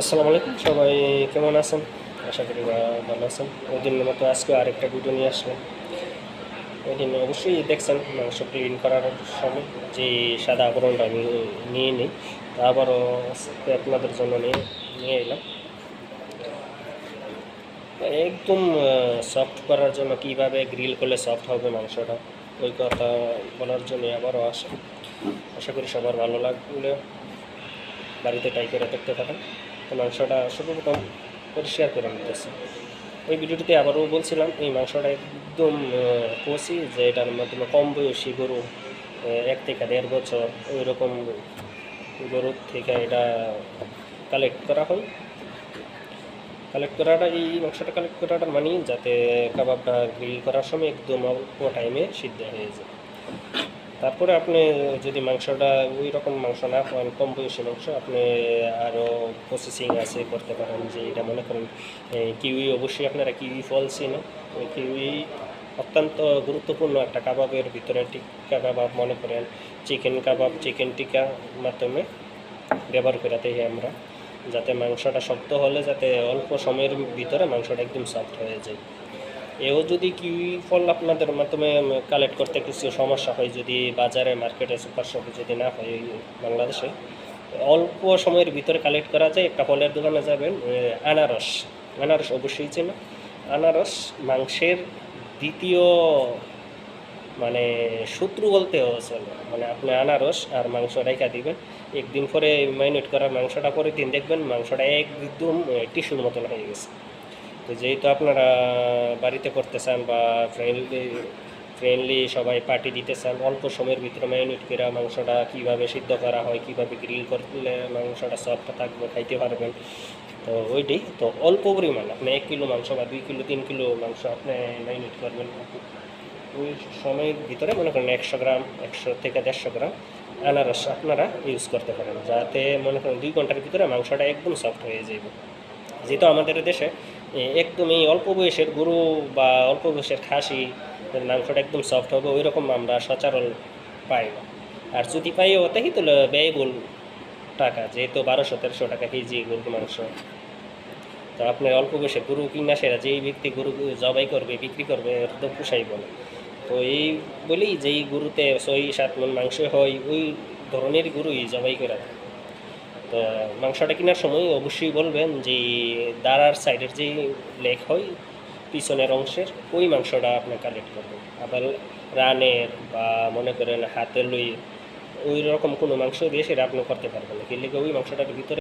আসসালামু আলাইকুম, সবাই কেমন আছেন? আশা করি ভালো আছেন। ওই দিনের মতো আজকে আরেকটা ভিডিও নিয়ে আসলাম। ওই দিন অবশ্যই দেখছেন মাংস ক্লিন করার সময় যে সাদা আবরণটা আমি নিয়ে নিই, তা আবারও আজকে আপনাদের জন্য নিয়ে নিয়ে এলাম। একদম সফট করার জন্য, কীভাবে গ্রিল করলে সফট হবে মাংসটা, ওই কথা বলার জন্য আবারও আসে। আশা করি সবার ভালো লাগলে বাড়িতে ট্রাই করে দেখতে পারেন। তো মাংসটা সর্বপ্রথম পরিষ্কার করে নিতেছি। ওই ভিডিওটিতে আবারও বলছিলাম এই মাংসটা একদম কষি, যে এটার মাধ্যমে কম বয়সী গরু 1 থেকে 1.5 বছর ওই রকম গরুর থেকে এটা কালেক্ট করা হয়। কালেক্ট করাটা, এই মাংসটা কালেক্ট করাটার মানে যাতে কাবাবটা গ্রিল করার সময় একদম অল্প টাইমে সিদ্ধ হয়ে যায়। তারপরে আপনি যদি মাংসটা ওই রকম মাংস না পান, কম বয়সী মাংস, আপনি আরও প্রসেসিং আছে করতে পারেন। যে এটা মনে করেন কিউই, অবশ্যই আপনারা কিউই ফল চিনেন। ওই কিউই অত্যন্ত গুরুত্বপূর্ণ একটা কাবাবের ভিতরে। টিক্কা কাবাব মনে করেন, চিকেন কাবাব, চিকেন টিক্কা মাধ্যমে ব্যবহার করে থাকি আমরা, যাতে মাংসটা শক্ত হলে যাতে অল্প সময়ের ভিতরে মাংসটা একদম সফট হয়ে যায়। এও যদি কিউই ফল আপনাদের মাধ্যমে কালেক্ট করতে কিছু সমস্যা হয়, যদি বাজারে, মার্কেটে, সুপার শপে যদি না হয় বাংলাদেশে, অল্প সময়ের ভিতরে কালেক্ট করা যায়। একটা ফলের দোকানে যাবেন, আনারস, আনারস অবশ্যই চেনা। আনারস মাংসের দ্বিতীয় মানে শত্রু বলতেও চলে। মানে আপনি আনারস আর মাংস রেখা দিবেন, একদিন পরে ম্যারিনেট করা মাংসটা, পরে দিন দেখবেন মাংসটা একদম টিস্যুর মতন হয়ে গেছে। তো যেহেতু আপনারা বাড়িতে করতে চান বা ফ্রেন্ডলি সবাই পার্টি দিতে চান, অল্প সময়ের ভিতরে ম্যারিনেট করে মাংসটা কীভাবে সিদ্ধ করা হয়, কীভাবে গ্রিল করলে মাংসটা সফট থাকবে, খাইতে পারবেন। তো ওইটাই তো, অল্প পরিমাণ আপনি 1 কিলো মাংস বা 2 কিলো 3 কিলো মাংস আপনি ম্যারিনেট করবেন। ওই সময়ের ভিতরে মনে করেন 100 গ্রাম, 100 থেকে 150 গ্রাম আনারস আপনারা ইউজ করতে পারেন, যাতে মনে করেন 2 ঘন্টার ভিতরে মাংসটা একদম সফট হয়ে যাবে। যেহেতু আমাদের দেশে একদম এই অল্প বয়সের গরু বা অল্প বয়সের খাসি মাংসটা একদম সফট হবে ওই রকম আমরা সচরাচর পাই না। আর যদি পাইও তাই তো ব্যয়বহুল টাকা, যেহেতু 1200-1300 টাকা কেজি গরুর মাংস। তো আপনার অল্প বয়সে গরু কিনা সেরা, যেই ব্যক্তি গরু জবাই করবে, বিক্রি করবে, ওর তো পোষাই বলে। তো এই বলেই যেই গরুতে 6-7 মণ মাংস হয়, ওই ধরনের গরুই জবাই করে। তো মাংসটা কেনার সময় অবশ্যই বলবেন যে দাঁড়ার সাইডের যে লেগ হয় পিছনের অংশের, ওই মাংসটা আপনি কালেক্ট করবেন। আবার রানের বা মনে করেন হাতের লই ওই রকম কোনো মাংস দিয়ে সেটা আপনি করতে পারবেন না, কিন্তু ওই মাংসটার ভিতরে